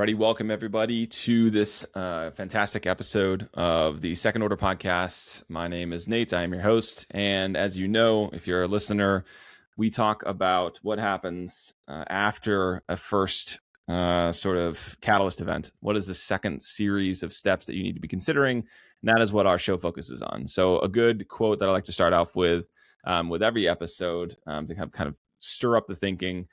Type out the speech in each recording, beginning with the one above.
Alrighty, welcome everybody to this fantastic episode of the Second Order Podcast. My name is Nate. I am your host. And as you know, if you're a listener, we talk about what happens after a first sort of catalyst event. What is the second series of steps that you need to be considering? And that is what our show focuses on. So a good quote that I like to start off with every episode to kind of stir up the thinking.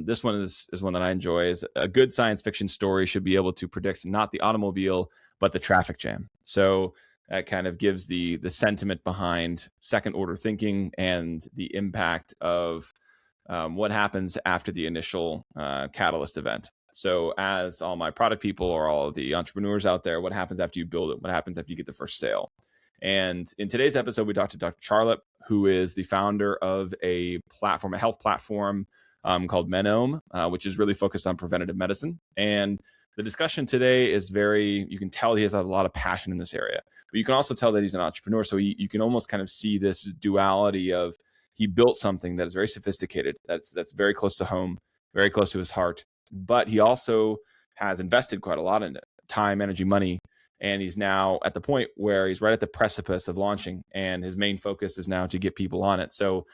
This one is one that I enjoy. Is a good science fiction story should be able to predict not the automobile, but the traffic jam. So that kind of gives the sentiment behind second order thinking and the impact of what happens after the initial catalyst event. So as all my product people or all of the entrepreneurs out there, what happens after you build it? What happens after you get the first sale? And in today's episode, we talked to Dr. Charlap, who is the founder of a platform, a health platform called Medome, which is really focused on preventative medicine. And the discussion today is you can tell he has a lot of passion in this area, but you can also tell that he's an entrepreneur. So you can almost kind of see this duality of he built something that is very sophisticated, that's very close to home, very close to his heart, but he also has invested quite a lot in it, time, energy, money. And he's now at the point where he's right at the precipice of launching, and his main focus is now to get people on it. So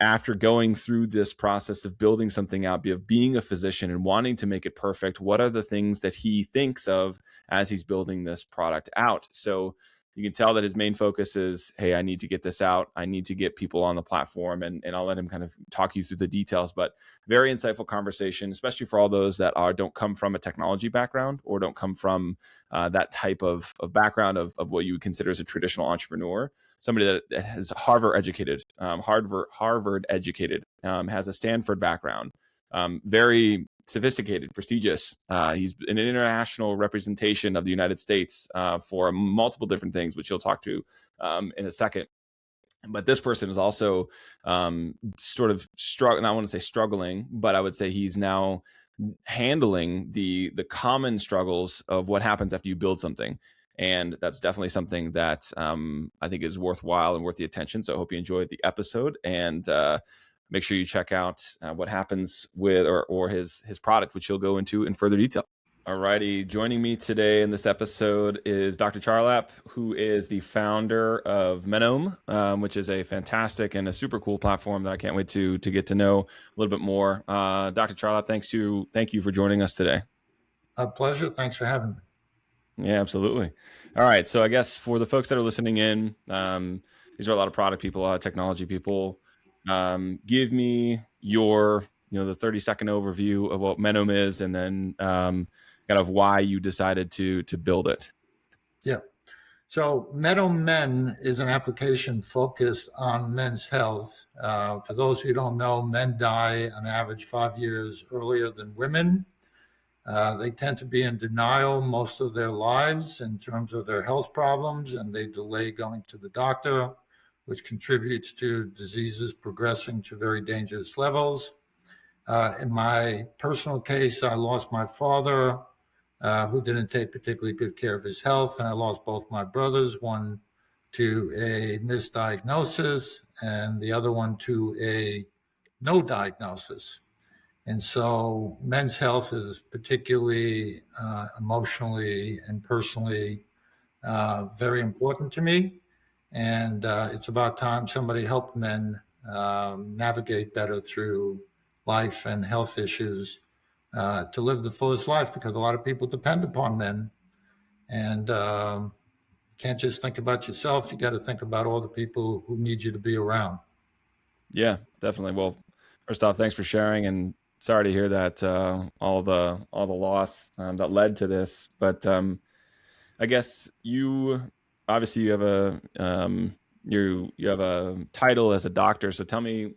after going through this process of building something out, of being a physician and wanting to make it perfect, what are the things that he thinks of as he's building this product out? So you can tell that his main focus is, hey, I need to get this out. I need to get people on the platform, and I'll let him kind of talk you through the details, but very insightful conversation, especially for all those that don't come from a technology background or don't come from that type of background of what you would consider as a traditional entrepreneur. Somebody that is Harvard educated, has a Stanford background, very sophisticated, prestigious. He's an international representation of the United States for multiple different things, which you'll talk to in a second. But this person is also sort of struggling. I want to say struggling, but I would say he's now handling the common struggles of what happens after you build something. And that's definitely something that I think is worthwhile and worth the attention. So I hope you enjoyed the episode, and make sure you check out what happens with or his product, which he'll go into in further detail. Alrighty, joining me today in this episode is Dr. Charlap, who is the founder of Medome, which is a fantastic and a super cool platform that I can't wait to get to know a little bit more. Dr. Charlap, thank you for joining us today. A pleasure. Thanks for having me. Yeah, absolutely. All right, so I guess for the folks that are listening in, these are a lot of product people, a lot of technology people. Give me your, the 30-second overview of what Medome is, and then kind of why you decided to build it. Yeah. So Medome Men is an application focused on men's health. For those who don't know, men die on average 5 years earlier than women. They tend to be in denial most of their lives in terms of their health problems, and they delay going to the doctor, which contributes to diseases progressing to very dangerous levels. In my personal case, I lost my father, who didn't take particularly good care of his health, and I lost both my brothers, one to a misdiagnosis and the other one to a no diagnosis. And so men's health is particularly emotionally and personally very important to me. And it's about time somebody helped men navigate better through life and health issues to live the fullest life, because a lot of people depend upon men. And you can't just think about yourself. You got to think about all the people who need you to be around. Yeah, definitely. Well, first off, thanks for sharing, and sorry to hear that all the loss that led to this. But I guess you have a you have a title as a doctor. So tell me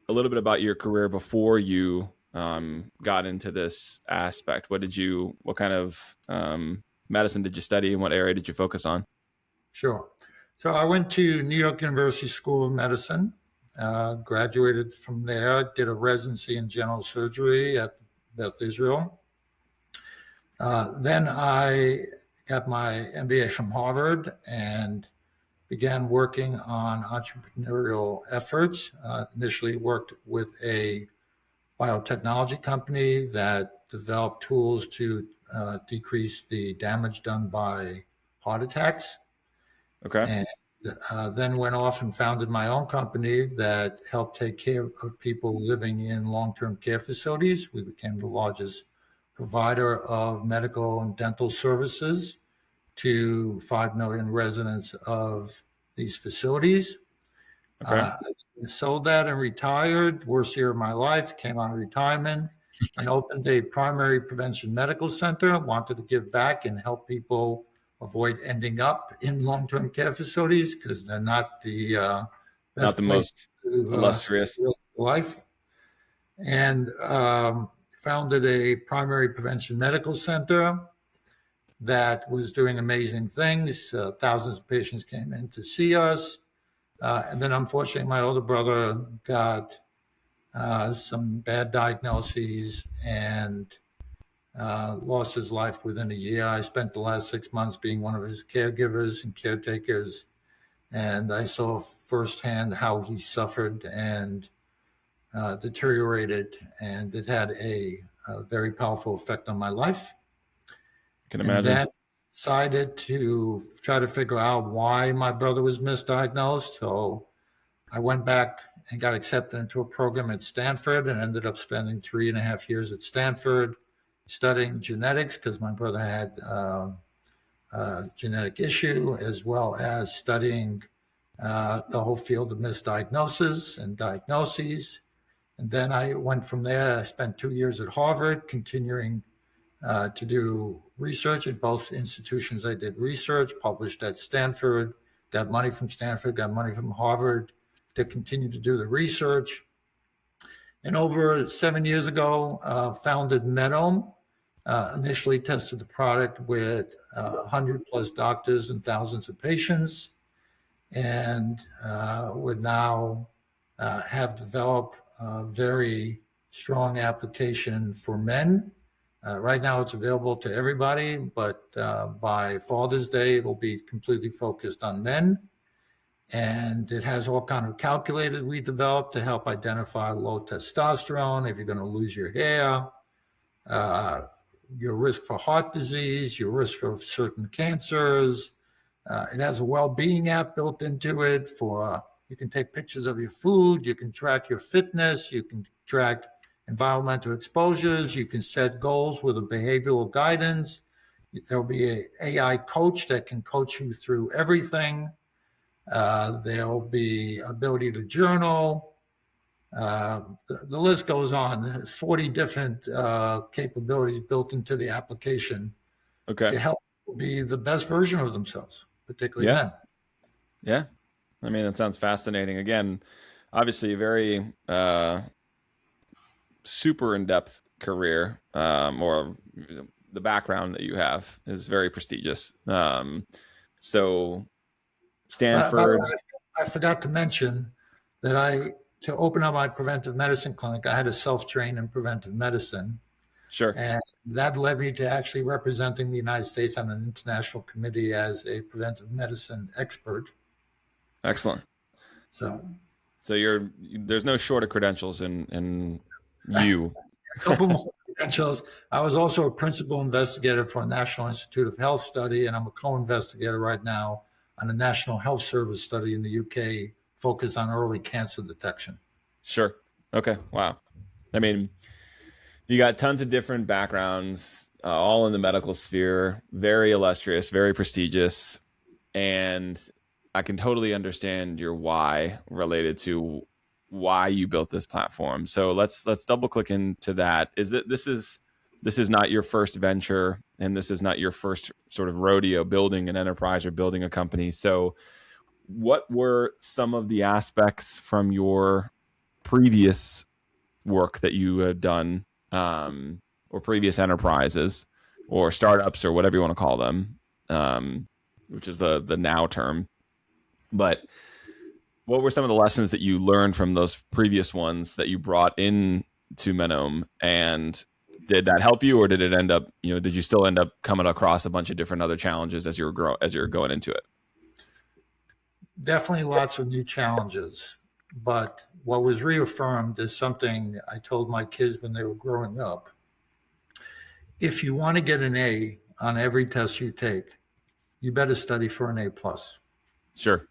a little bit about your career before you got into this aspect. What kind of medicine did you study, and what area did you focus on? Sure. So I went to New York University School of Medicine. Graduated from there, did a residency in general surgery at Beth Israel. Then I got my MBA from Harvard and began working on entrepreneurial efforts. Initially worked with a biotechnology company that developed tools to decrease the damage done by heart attacks. Okay. And then went off and founded my own company that helped take care of people living in long-term care facilities. We became the largest provider of medical and dental services to 5 million residents of these facilities. Okay. I sold that and retired. Worst year of my life. Came out of retirement and opened a primary prevention medical center. Wanted to give back and help people avoid ending up in long-term care facilities because they're not the Not best the place most to spend illustrious. the rest of your life. And founded a primary prevention medical center that was doing amazing things. Thousands of patients came in to see us. And then, unfortunately, my older brother got some bad diagnoses and lost his life within a year. I spent the last 6 months being one of his caregivers and caretakers, and I saw firsthand how he suffered and deteriorated, and it had a very powerful effect on my life. I can And imagine. then decided to try to figure out why my brother was misdiagnosed. So I went back and got accepted into a program at Stanford and ended up spending 3.5 years at Stanford studying genetics because my brother had a genetic issue, as well as studying the whole field of misdiagnosis and diagnoses. And then I went from there. I spent 2 years at Harvard, continuing to do research at both institutions. I did research, published at Stanford, got money from Stanford, got money from Harvard to continue to do the research. And over 7 years ago, founded Medome. Initially tested the product with 100 plus doctors and thousands of patients, and would now have developed a very strong application for men. Right now, it's available to everybody, but by Father's Day, it will be completely focused on men. And it has all kind of calculators we developed to help identify low testosterone, if you're going to lose your hair, uh, your risk for heart disease, your risk for certain cancers. It has a well-being app built into it for you can take pictures of your food, you can track your fitness, you can track environmental exposures, you can set goals with a behavioral guidance. There'll be an AI coach that can coach you through everything. There'll be ability to journal. The list goes on. There's 40 different capabilities built into the application Okay. to help people be the best version of themselves, particularly Yeah. men. Yeah. I mean, that sounds fascinating. Again, obviously a very super in-depth career, or the background that you have is very prestigious. So By the Stanford, way, I forgot to mention that to open up my preventive medicine clinic, I had to self-train in preventive medicine. sure. And that led me to actually representing the United States on an international committee as a preventive medicine expert. Excellent. So So there's no short of credentials in you. a couple more credentials. I was also a principal investigator for a National Institute of Health study, and I'm a co-investigator right now on a National Health Service study in the UK focused on early cancer detection. Sure. Okay. Wow. I mean, you got tons of different backgrounds, all in the medical sphere, very illustrious, very prestigious, and I can totally understand your why related to why you built this platform. So let's double click into that. This is not your first venture, and this is not your first sort of rodeo building an enterprise or building a company. So what were some of the aspects from your previous work that you had done, or previous enterprises or startups or whatever you want to call them, which is the now term? But what were some of the lessons that you learned from those previous ones that you brought in to Medome, and did that help you, or did it end up, did you still end up coming across a bunch of different other challenges as you're going into it? Definitely lots of new challenges. But what was reaffirmed is something I told my kids when they were growing up. If you want to get an A on every test you take, you better study for an A plus. Sure.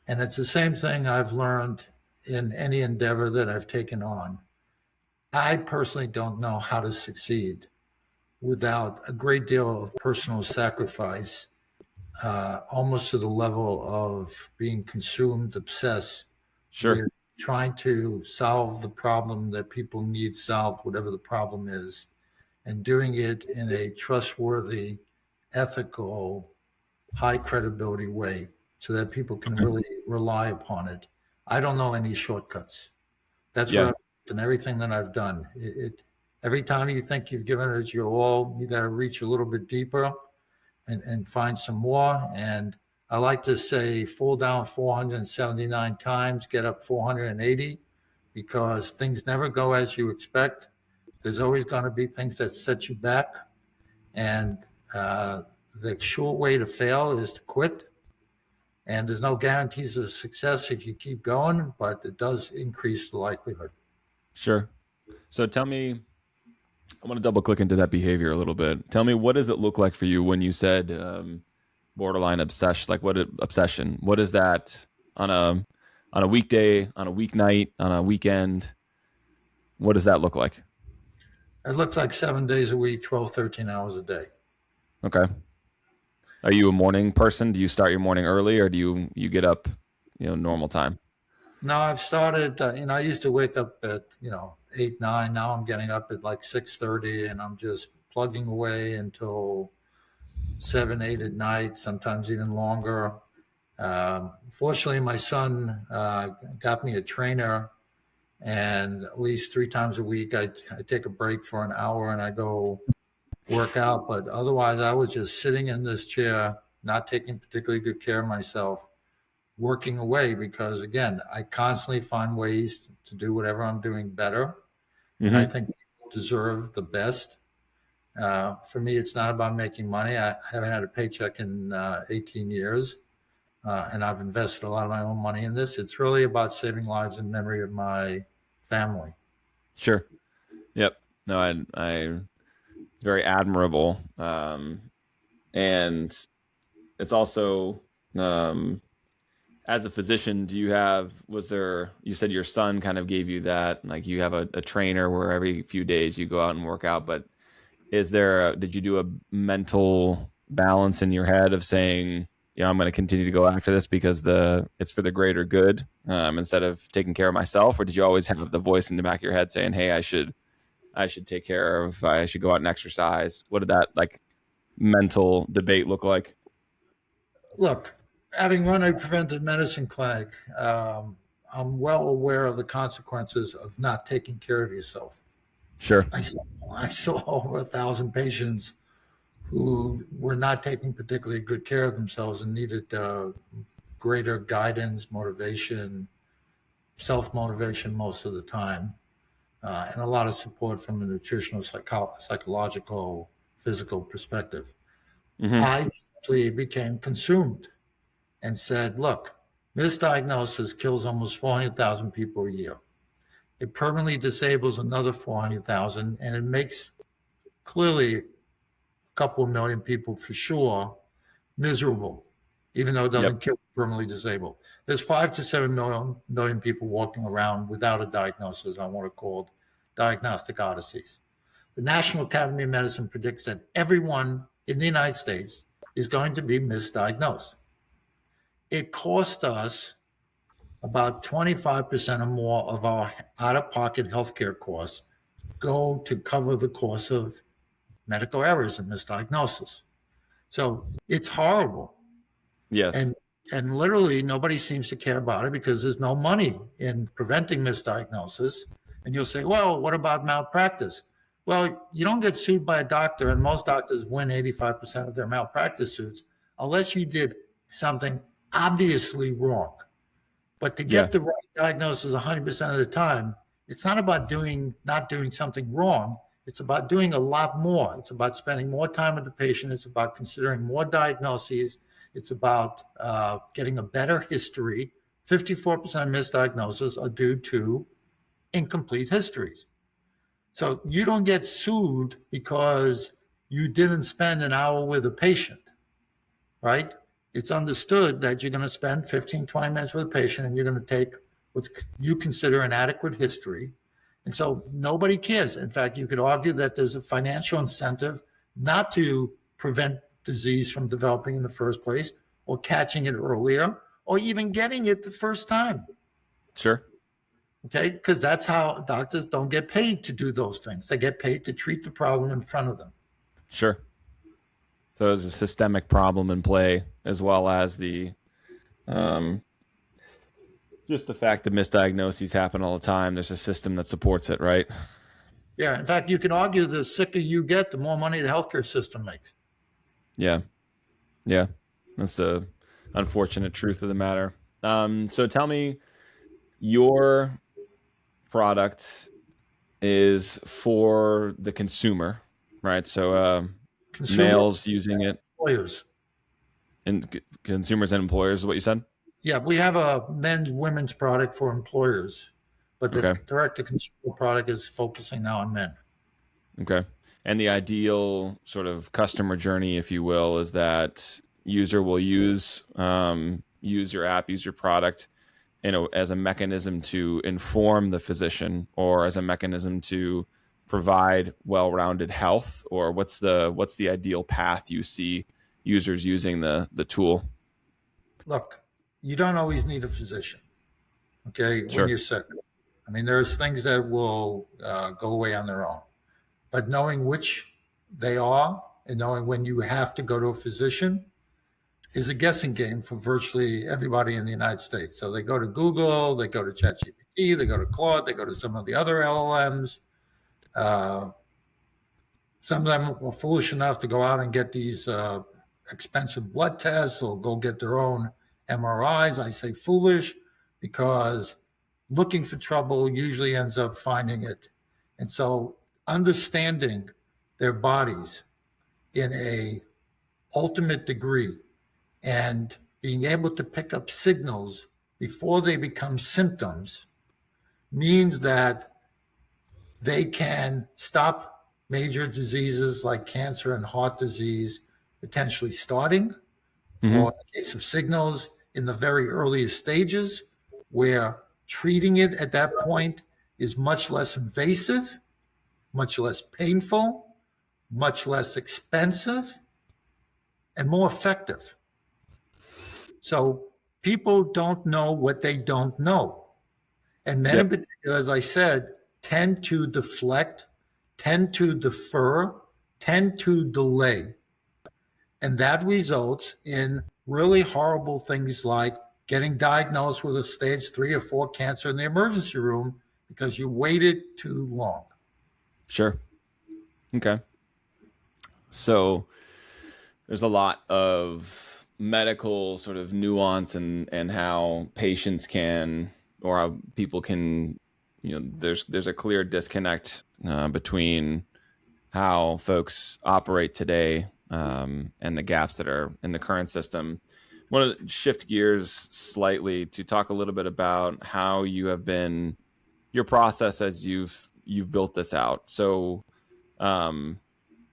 And it's the same thing I've learned in any endeavor that I've taken on. I personally don't know how to succeed without a great deal of personal sacrifice, almost to the level of being consumed, obsessed Sure. with trying to solve the problem that people need solved, whatever the problem is, and doing it in a trustworthy, ethical, high credibility way so that people can Okay. really rely upon it. I don't know any shortcuts. That's what Yeah. I've done, everything that I've done. Every time you think you've given it your all, you got to reach a little bit deeper and find some more. And I like to say, fall down 479 times, get up 480, because things never go as you expect. There's always going to be things that set you back. And the short way to fail is to quit. And there's no guarantees of success if you keep going, but it does increase the likelihood. Sure. So tell me, I want to double click into that behavior a little bit. Tell me, what does it look like for you when you said borderline obsession? Like obsession? What is that on a weekday, on a weeknight, on a weekend? What does that look like? It looks like 7 days a week, 12, 13 hours a day. Okay. Are you a morning person? Do you start your morning early, or do you get up, normal time? No, I've started, I used to wake up at, 8, 9. Now I'm getting up at like 6:30 and I'm just plugging away until 7, 8 at night, sometimes even longer. Fortunately, my son got me a trainer, and at least 3 times a week, I take a break for an hour and I go work out. But otherwise, I was just sitting in this chair, not taking particularly good care of myself, working away because, again, I constantly find ways to do whatever I'm doing better. And I Mm-hmm. think people deserve the best. For me, it's not about making money. I haven't had a paycheck in 18 years. And I've invested a lot of my own money in this. It's really about saving lives in memory of my family. Sure. Yep. No, I it's very admirable. And it's also, as a physician, you said your son kind of gave you that, like you have a trainer where every few days you go out and work out, but did you do a mental balance in your head of saying, I'm going to continue to go after this because it's for the greater good, instead of taking care of myself? Or did you always have the voice in the back of your head saying, hey, I should I should go out and exercise? What did that like mental debate look like? Look, having run a preventive medicine clinic, I'm well aware of the consequences of not taking care of yourself. Sure. I saw, I saw over 1,000 patients who were not taking particularly good care of themselves and needed greater guidance, motivation, self motivation most of the time, and a lot of support from the nutritional, psychological, physical perspective. Mm-hmm. I simply became consumed and said, look, misdiagnosis kills almost 400,000 people a year. It permanently disables another 400,000, and it makes clearly a couple of million people for sure miserable, even though it Yep. doesn't kill permanently disabled. There's 5 to 7 million people walking around without a diagnosis on what are called diagnostic odysseys. The National Academy of Medicine predicts that everyone in the United States is going to be misdiagnosed. It cost us about 25% or more of our out-of-pocket healthcare costs go to cover the cost of medical errors and misdiagnosis. So it's horrible. Yes. And and literally nobody seems to care about it because there's no money in preventing misdiagnosis. And you'll say, well, what about malpractice? Well, you don't get sued by a doctor, and most doctors win 85% of their malpractice suits unless you did something obviously wrong. But to Yeah. get the right diagnosis 100% of the time, it's not about not doing something wrong. It's about doing a lot more. It's about spending more time with the patient. It's about considering more diagnoses. It's about getting a better history 54% of misdiagnoses are due to incomplete histories. So you don't get sued because you didn't spend an hour with a patient, right? It's understood that you're going to spend 15, 20 minutes with a patient and you're going to take what you consider an adequate history. And so nobody cares. In fact, you could argue that there's a financial incentive not to prevent disease from developing in the first place, or catching it earlier, or even getting it the first time. Sure. Okay, because that's how doctors don't get paid to do those things. They get paid to treat the problem in front of them. Sure. So there's a systemic problem in play, as well as the just the fact that misdiagnoses happen all the time. There's a system that supports it, right? Yeah, in fact, you can argue the sicker you get, the more money the healthcare system makes. Yeah. Yeah. That's the unfortunate truth of the matter. So tell me, your product is for the consumer, right? So males using it, Employers. and consumers and employers is what you said? Yeah, we have a men's, women's product for employers, but the Okay. direct-to-consumer product is focusing now on men. Okay. And the ideal sort of customer journey, if you will, is that user will use your app, use your product, as a mechanism to inform the physician, or as a mechanism to provide well-rounded health, or what's the ideal path you see users using the tool? Look, you don't always need a physician, okay, when Sure. you're sick. I mean, there's things that will go away on their own. But knowing which they are and knowing when you have to go to a physician is a guessing game for virtually everybody in the United States. So they go to Google, they go to ChatGPT, they go to Claude, they go to some of the other LLMs. Some of them are foolish enough to go out and get these expensive blood tests or go get their own MRIs. I say foolish because looking for trouble usually ends up finding it. And so understanding their bodies in a ultimate degree and being able to pick up signals before they become symptoms means that they can stop major diseases like cancer and heart disease potentially starting, Mm-hmm. or in the case of signals, in the very earliest stages, where treating it at that point is much less invasive, much less painful, much less expensive, and more effective. So people don't know what they don't know. And men in particular, as I said, tend to deflect, tend to defer, tend to delay. And that results in really horrible things like getting diagnosed with a stage 3 or 4 cancer in the emergency room because you waited too long. Sure. Okay. So there's a lot of medical sort of nuance and how patients can, or how people can, there's a clear disconnect between how folks operate today and the gaps that are in the current system. I want to shift gears slightly to talk a little bit about how you have been, your process as you've built this out. So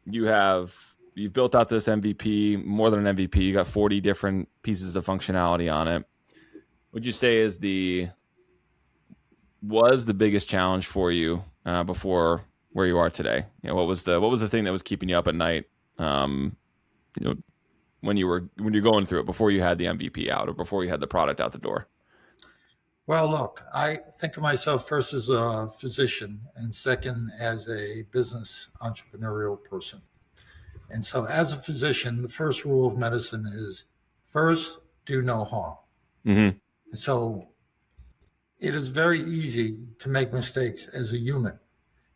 you've built out this MVP, more than an MVP. You got 40 different pieces of functionality on it. Would you say was the biggest challenge for you before where you are today? What was the thing that was keeping you up at night? When you're going through it, before you had the MVP out, or before you had the product out the door? Well, look, I think of myself first as a physician and second as a business entrepreneurial person. And so as a physician, the first rule of medicine is first, do no harm. Mm-hmm. And so it is very easy to make mistakes as a human.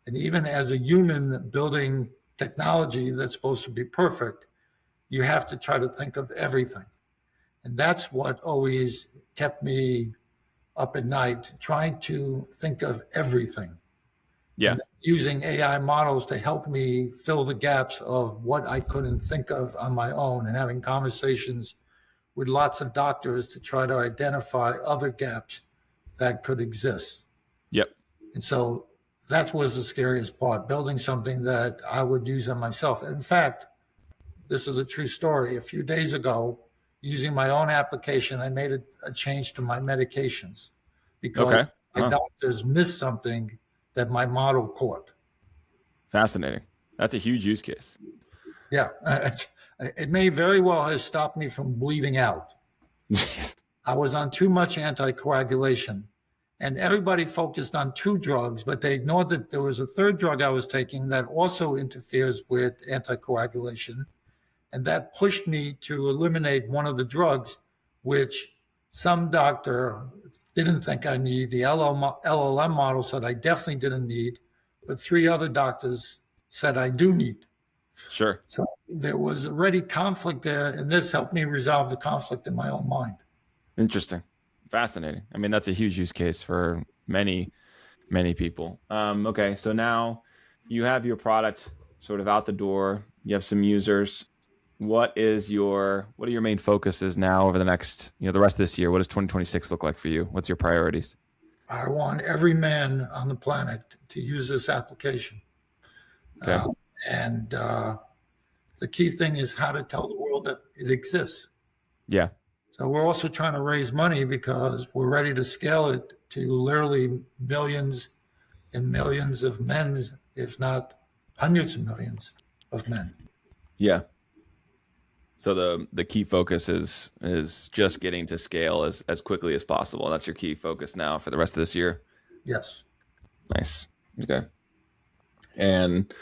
And even as a human building technology that's supposed to be perfect, you have to try to think of everything. And that's what always kept me up at night, trying to think of everything. Yeah. And using AI models to help me fill the gaps of what I couldn't think of on my own, and having conversations with lots of doctors to try to identify other gaps that could exist. Yep. And so that was the scariest part, building something that I would use on myself. In fact, this is a true story. A few days ago, using my own application, I made a change to my medications because Okay. my Huh. doctors missed something that my model caught. Fascinating. That's a huge use case. Yeah, it may very well have stopped me from bleeding out. I was on too much anticoagulation, and everybody focused on two drugs, but they ignored that there was a third drug I was taking that also interferes with anticoagulation. And that pushed me to eliminate one of the drugs, which some doctor didn't think I need. The LLM model said I definitely didn't need, but three other doctors said I do need. Sure. So there was already conflict there, and this helped me resolve the conflict in my own mind. Interesting. Fascinating. I mean, that's a huge use case for many, many people. Okay. So now you have your product sort of out the door. You have some users. What are your main focuses now over the next, the rest of this year? What does 2026 look like for you? What's your priorities? I want every man on the planet to use this application. Okay. And the key thing is how to tell the world that it exists. Yeah. So we're also trying to raise money because we're ready to scale it to literally millions and millions of men, if not hundreds of millions of men. Yeah. So the key focus is just getting to scale as quickly as possible. That's your key focus now for the rest of this year. Yes. Nice. Okay. And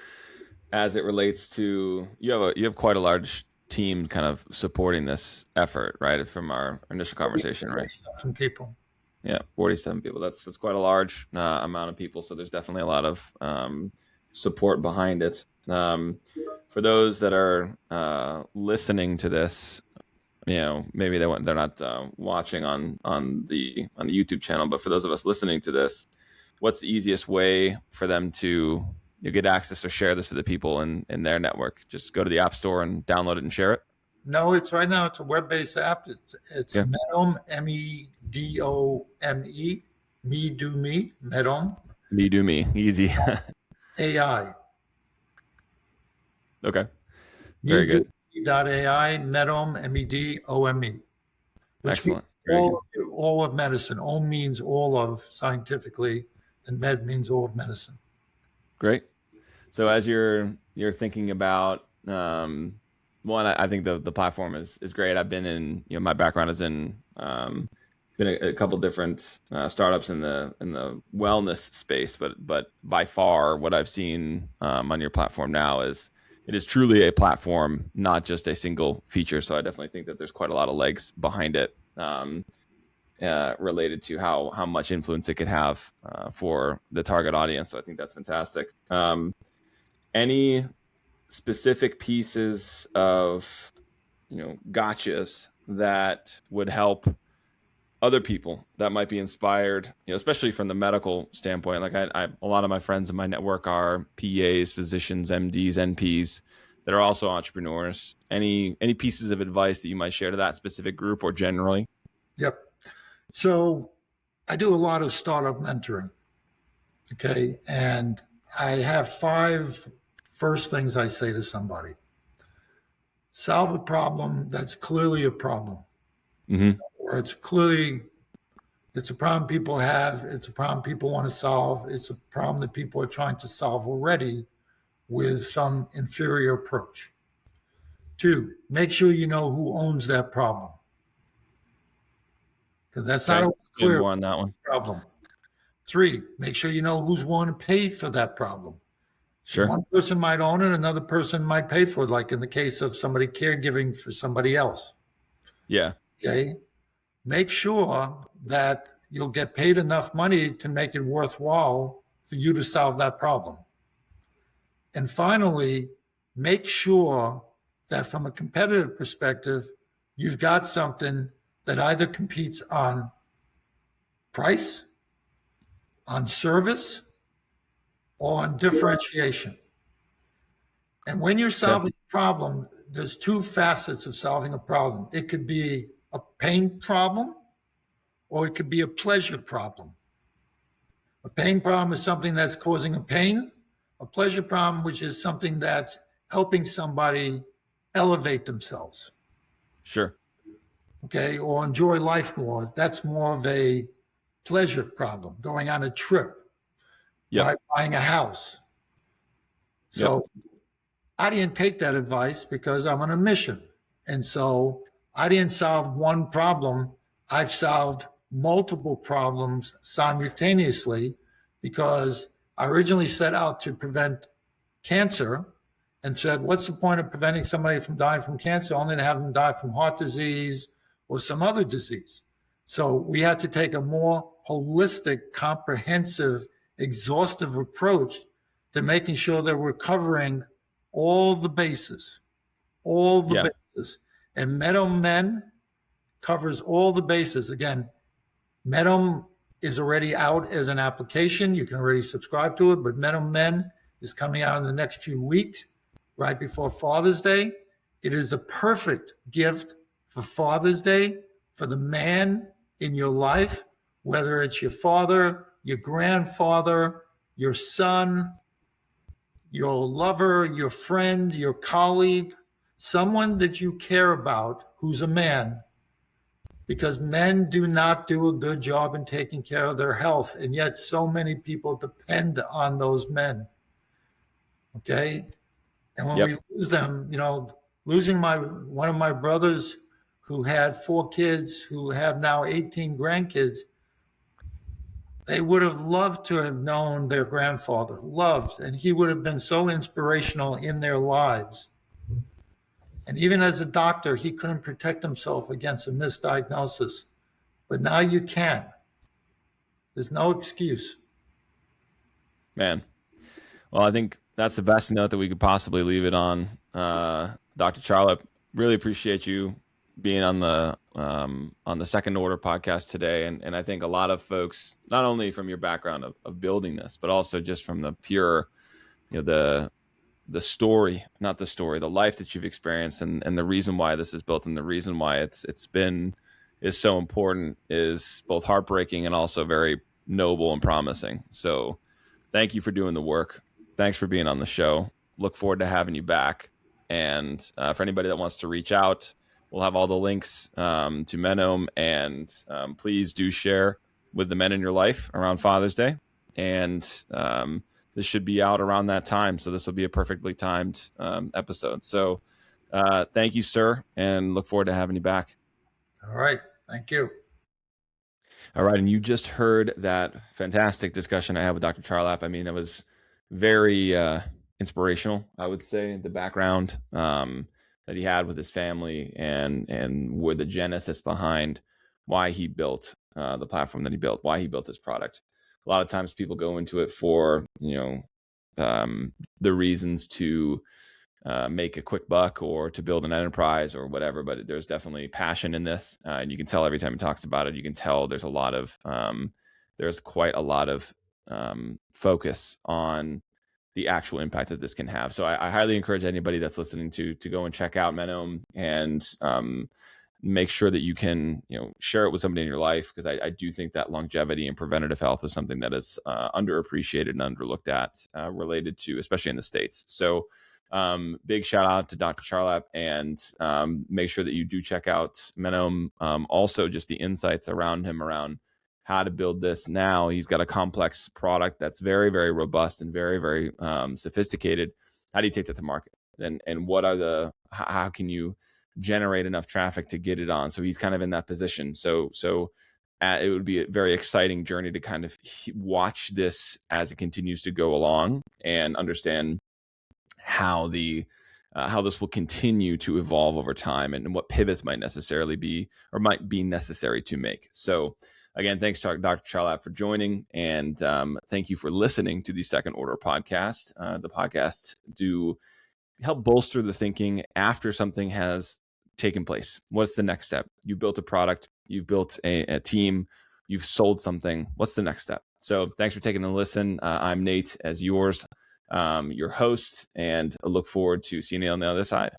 as it relates to you have quite a large team kind of supporting this effort, right? From our initial conversation, right? Some people. Yeah, 47 people. That's quite a large amount of people. So there's definitely a lot of support behind it. For those that are listening to this, maybe they're not watching on the YouTube channel, but for those of us listening to this, what's the easiest way for them to get access or share this to the people in their network? Just go to the App Store and download it and share it? No, it's right now. It's a web-based app. It's Yeah. Medome, Medome, me do me, Medome Me do me. Easy. AI. Okay. Very good. AI, Medome, Medome, which Excellent. means all of medicine. Om means all of scientifically, and med means all of medicine. Great. So as you're thinking about one, I think the platform is great. I've been in, my background is in been a couple different startups in the wellness space, but by far what I've seen on your platform now is it is truly a platform, not just a single feature. So I definitely think that there's quite a lot of legs behind it, related to how much influence it could have for the target audience. So I think that's fantastic. Any specific pieces of gotchas that would help other people that might be inspired, especially from the medical standpoint? Like I a lot of my friends in my network are PAs, physicians, MDs, NPs that are also entrepreneurs. Any pieces of advice that you might share to that specific group or generally? Yep. So I do a lot of startup mentoring. Okay. And I have 5 first things I say to somebody. Solve a problem that's clearly a problem. Mm-hmm. Or it's a problem people have, it's a problem people want to solve, it's a problem that people are trying to solve already with some inferior approach. 2, make sure you know who owns that problem. Because that's not always clear on that one. Problem. 3, make sure you know who's willing to pay for that problem. So Sure. one person might own it, another person might pay for it, like in the case of somebody caregiving for somebody else. Yeah. Okay. Make sure that you'll get paid enough money to make it worthwhile for you to solve that problem. And finally, make sure that from a competitive perspective, you've got something that either competes on price, on service, or on differentiation. And when you're solving a problem, there's 2 facets of solving a problem. It could be a pain problem or it could be a pleasure problem. A pain problem is something that's causing a pain. A pleasure problem, which is something that's helping somebody elevate themselves. Sure. Okay, or enjoy life more. That's more of a pleasure problem. Going on a trip, right? Buying a house. So I didn't take that advice because I'm on a mission. And so I didn't solve one problem. I've solved multiple problems simultaneously because I originally set out to prevent cancer and said, what's the point of preventing somebody from dying from cancer only to have them die from heart disease or some other disease? So we had to take a more holistic, comprehensive, exhaustive approach to making sure that we're covering all the bases, bases. And Medome Men covers all the bases. Again, Medome is already out as an application. You can already subscribe to it, but Medome Men is coming out in the next few weeks, right before Father's Day. It is the perfect gift for Father's Day for the man in your life, whether it's your father, your grandfather, your son, your lover, your friend, your colleague, someone that you care about who's a man, because men do not do a good job in taking care of their health. And yet so many people depend on those men. Okay. And when we lose them, losing one of my brothers who had 4 kids, who have now 18 grandkids, they would have loved to have known their grandfather, and he would have been so inspirational in their lives. And even as a doctor, he couldn't protect himself against a misdiagnosis. But now you can. There's no excuse. Man. Well, I think that's the best note that we could possibly leave it on. Dr. Charlap, really appreciate you being on the Second Order podcast today. And I think a lot of folks, not only from your background of building this, but also just from the pure, the story, not the story, the life that you've experienced and the reason why this is built and the reason why is so important is both heartbreaking and also very noble and promising. So thank you for doing the work. Thanks for being on the show. Look forward to having you back. And for anybody that wants to reach out, we'll have all the links to Medome, and please do share with the men in your life around Father's Day. And this should be out around that time. So this will be a perfectly timed episode. So thank you, sir, and look forward to having you back. All right. Thank you. All right. And you just heard that fantastic discussion I had with Dr. Charlap. I mean, it was very inspirational, I would say, the background that he had with his family and where the genesis behind why he built the platform that he built, why he built this product. A lot of times people go into it for, the reasons to make a quick buck or to build an enterprise or whatever, but there's definitely passion in this. And you can tell every time he talks about it, you can tell there's quite a lot of focus on the actual impact that this can have. So I highly encourage anybody that's listening to go and check out Medome and make sure that you can share it with somebody in your life, because I do think that longevity and preventative health is something that is underappreciated and underlooked at, related to, especially in the States. So big shout out to Dr. Charlap, and make sure that you do check out Medome. Also just the insights around him around how to build this. Now he's got a complex product that's very, very robust and very, very sophisticated. How do you take that to market? And what are how can you generate enough traffic to get it on? So he's kind of in that position. So it would be a very exciting journey to kind of watch this as it continues to go along and understand how this will continue to evolve over time and what pivots might necessarily be or might be necessary to make. So again, thanks to Dr. Charlap for joining, and thank you for listening to the Second Order podcast. The podcasts do help bolster the thinking after something has taken place. What's the next step? You built a product, you've built a team, you've sold something. What's the next step? So thanks for taking a listen. I'm Nate, as your host, and I look forward to seeing you on the other side.